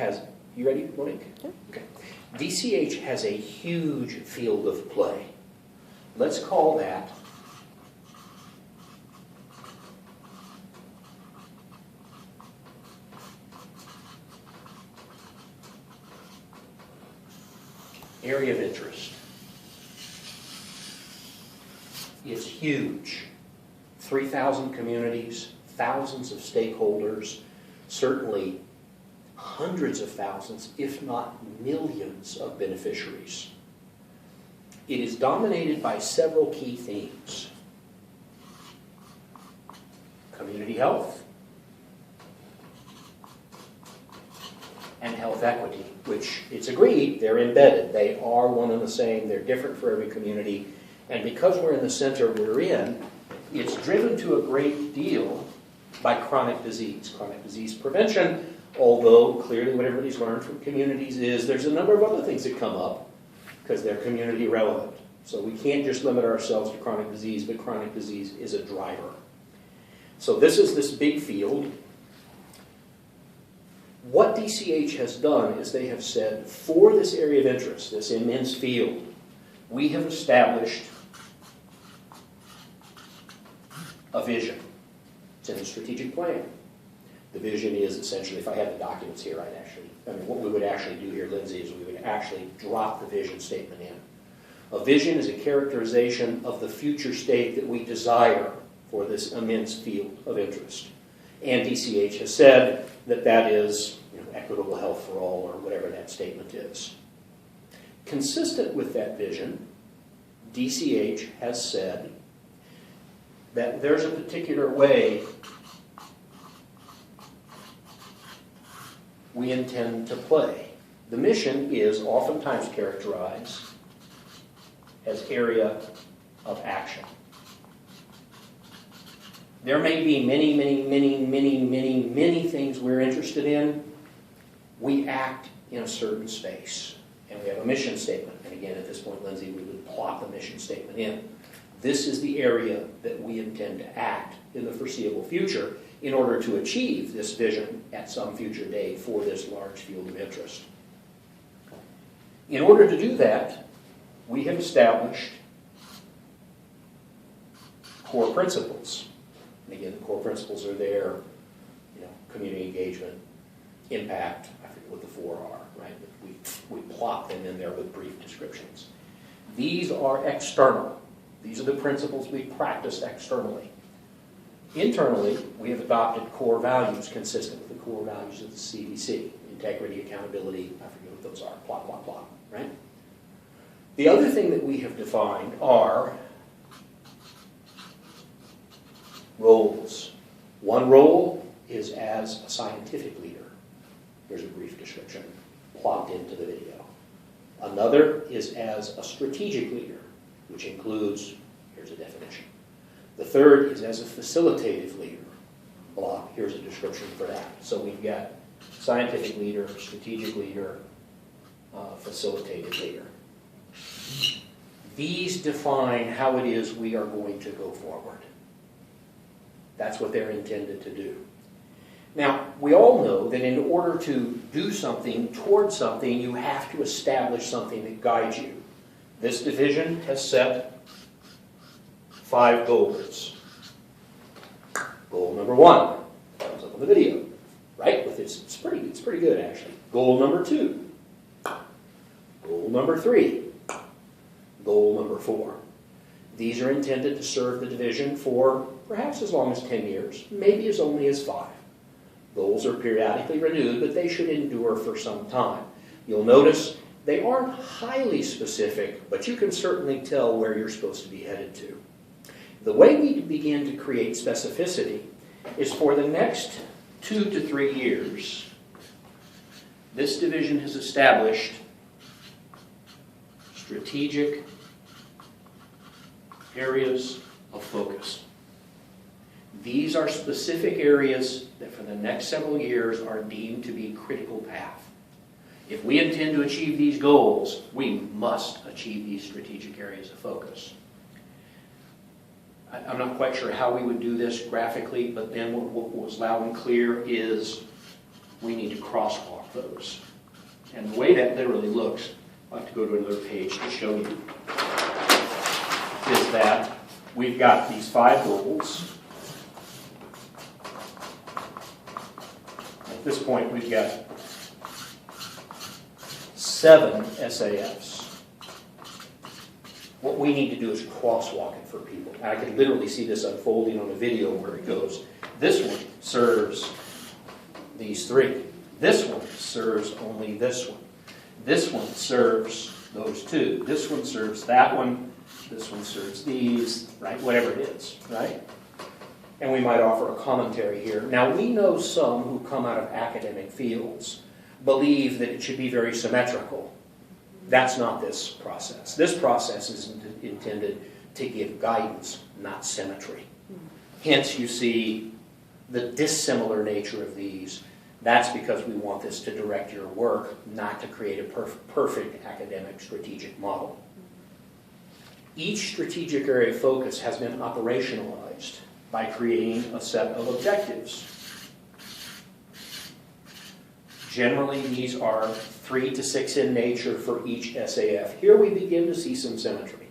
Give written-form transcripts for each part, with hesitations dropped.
has, you ready, Monique? Yeah. Okay. DCH has a huge field of play. Let's call that area of interest. It's huge. 3,000 communities, thousands of stakeholders, certainly hundreds of thousands, if not millions of beneficiaries. It is dominated by several key themes. Community health and health equity, which it's agreed they're embedded. They are one and the same. They're different for every community. And because we're in the center we're in, it's driven to a great deal by chronic disease prevention, although clearly what everybody's learned from communities is there's a number of other things that come up because they're community relevant. So we can't just limit ourselves to chronic disease, but chronic disease is a driver. So this is this big field. What DCH has done is they have said, for this area of interest, this immense field, we have established a vision. It's in the strategic plan. The vision is essentially, if I had the documents here, what we would actually do here, Lindsay, is we would actually drop the vision statement in. A vision is a characterization of the future state that we desire for this immense field of interest. And DCH has said that that is equitable health for all, or whatever that statement is. Consistent with that vision, DCH has said that there's a particular way we intend to play. The mission is oftentimes characterized as area of action. There may be many things we're interested in. We act in a certain space, and we have a mission statement. And again, at this point, Lindsay, we would plot the mission statement in. This is the area that we intend to act in the foreseeable future in order to achieve this vision at some future date for this large field of interest. In order to do that, we have established core principles. And again, the core principles are there, community engagement, impact, I forget what the four are, right? We plot them in there with brief descriptions. These are external. These are the principles we practice externally. Internally, we have adopted core values consistent with the core values of the CDC. Integrity, accountability, I forget what those are, plot, right? The other thing that we have defined are roles. One role is as a scientific leader. Here's a brief description, plopped into the video. Another is as a strategic leader, which includes, here's a definition. The third is as a facilitative leader. Blah, here's a description for that. So we've got scientific leader, strategic leader, facilitative leader. These define how it is we are going to go forward. That's what they're intended to do. Now, we all know that in order to do something towards something, you have to establish something that guides you. This division has set 5 goals. Goal number 1, comes up on the video, right? It's pretty good actually. Goal number 2. Goal number 3. Goal number 4. These are intended to serve the division for perhaps as long as 10 years, maybe as only as 5. Goals are periodically renewed, but they should endure for some time. You'll notice they aren't highly specific, but you can certainly tell where you're supposed to be headed to. The way we begin to create specificity is for the next 2 to 3 years, this division has established strategic areas of focus. These are specific areas that for the next several years are deemed to be critical path. If we intend to achieve these goals, we must achieve these strategic areas of focus. I'm not quite sure how we would do this graphically, but then what was loud and clear is we need to crosswalk those. And the way that literally looks, I'd like to go to another page to show you, is that we've got these 5 goals. At this point, we've got 7 SAFs. What we need to do is crosswalk it for people. I can literally see this unfolding on a video where it goes, this one serves these 3. This one serves only this one. This one serves those 2. This one serves that one. This one serves these, right? Whatever it is, right? And we might offer a commentary here. Now, we know some who come out of academic fields believe that it should be very symmetrical. That's not this process. This process is intended to give guidance, not symmetry. Hence, you see the dissimilar nature of these. That's because we want this to direct your work, not to create a perfect academic strategic model. Each strategic area of focus has been operationalized by creating a set of objectives. Generally, these are 3 to 6 in nature for each SAF. Here we begin to see some symmetry.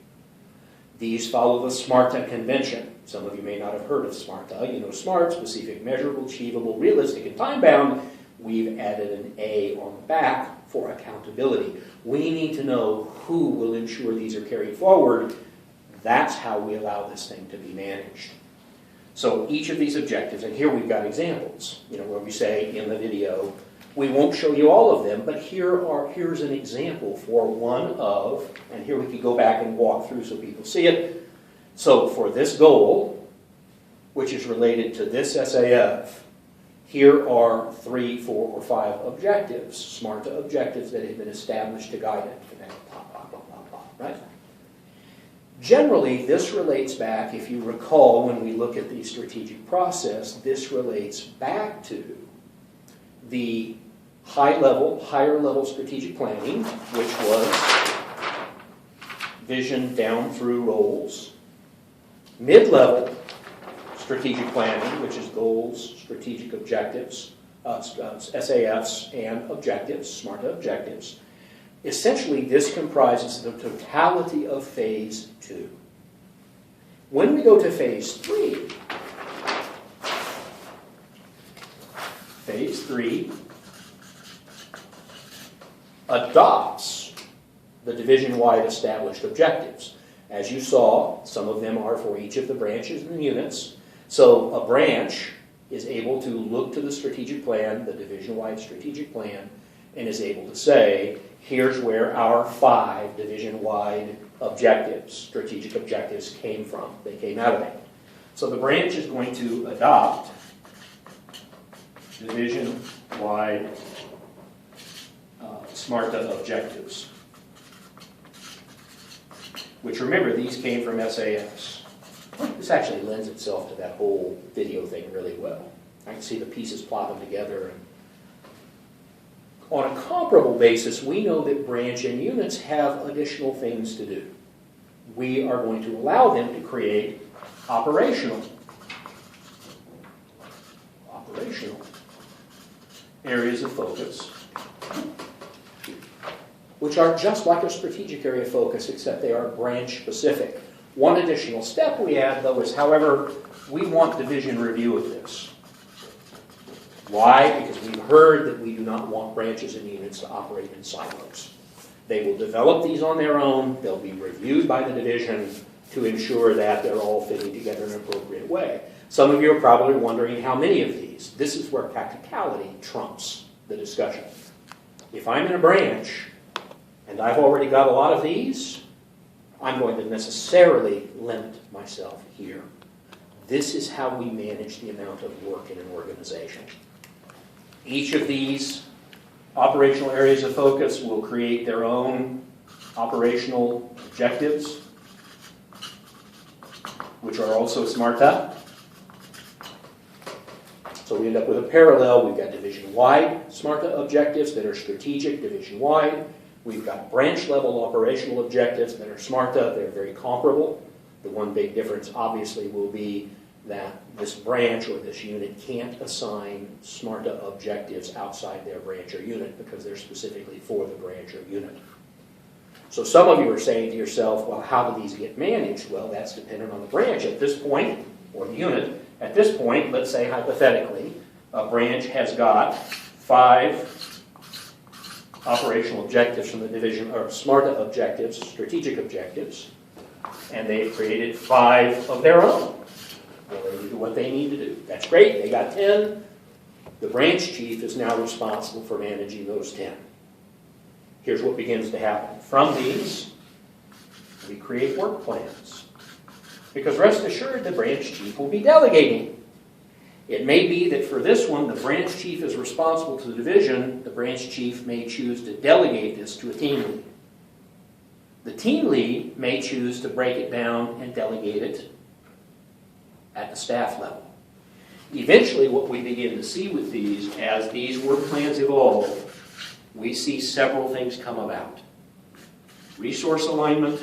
These follow the SMARTA convention. Some of you may not have heard of SMARTA. You know SMART, specific, measurable, achievable, realistic, and time-bound. We've added an A on the back for accountability. We need to know who will ensure these are carried forward. That's how we allow this thing to be managed. So each of these objectives, and here we've got examples, where we say in the video, we won't show you all of them, but here's an example for one of, and here we could go back and walk through so people see it. So for this goal, which is related to this SAF, here are 3, 4, or 5 objectives, SMARTA objectives that have been established to guide it. Right? Generally, this relates back, if you recall, when we look at the strategic process, this relates back to the higher level strategic planning, which was vision down through roles. Mid-level strategic planning, which is goals, strategic objectives, SAFs, and objectives, SMARTA objectives. Essentially, this comprises the totality of phase 2. When we go to phase 3, phase 3 adopts the division-wide established objectives. As you saw, some of them are for each of the branches and units. So a branch is able to look to the strategic plan, the division-wide strategic plan, and is able to say, here's where our 5 division-wide objectives, strategic objectives, came from. They came out of that. So the branch is going to adopt division-wide SMARTA objectives, which, remember, these came from SAFs. This actually lends itself to that whole video thing really well. I can see the pieces plopping together. On a comparable basis, we know that branch and units have additional things to do. We are going to allow them to create operational areas of focus, which are just like a strategic area of focus, except they are branch-specific. One additional step we add, though, is, however, we want division review of this. Why? Because we've heard that we do not want branches and units to operate in silos. They will develop these on their own. They'll be reviewed by the division to ensure that they're all fitting together in an appropriate way. Some of you are probably wondering how many of these. This is where practicality trumps the discussion. If I'm in a branch and I've already got a lot of these, I'm going to necessarily limit myself here. This is how we manage the amount of work in an organization. Each of these operational areas of focus will create their own operational objectives, which are also SMARTA. So we end up with a parallel. We've got division-wide SMARTA objectives that are strategic, division-wide. We've got branch-level operational objectives that are SMARTA. They're very comparable. The one big difference, obviously, will be that this branch or this unit can't assign SMARTA objectives outside their branch or unit because they're specifically for the branch or unit. So some of you are saying to yourself, well, how do these get managed? Well, that's dependent on the branch at this point, or the unit. At this point, let's say hypothetically, a branch has got 5 operational objectives from the division, or SMARTA objectives, strategic objectives, and they've created 5 of their own related to what they need to do. That's great, they got 10. The branch chief is now responsible for managing those 10. Here's what begins to happen. From these, we create work plans. Because rest assured, the branch chief will be delegating. It may be that for this one, the branch chief is responsible to the division. The branch chief may choose to delegate this to a team lead. The team lead may choose to break it down and delegate it at the staff level. Eventually, what we begin to see with these, as these work plans evolve, we see several things come about. Resource alignment.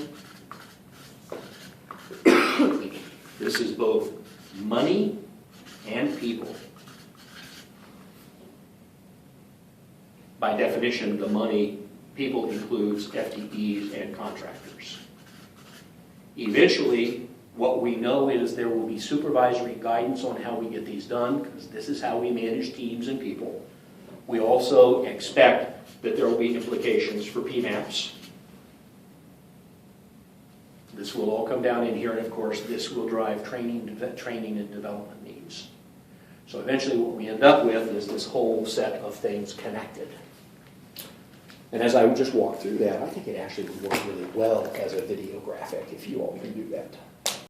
This is both money and people. By definition, the money, people includes FTEs and contractors. Eventually, what we know is there will be supervisory guidance on how we get these done, because this is how we manage teams and people. We also expect that there will be implications for PMAPs. This will all come down in here, and of course, this will drive training and development needs. So eventually what we end up with is this whole set of things connected. And as I would just walk through that, I think it actually would work really well as a video graphic if you all can do that.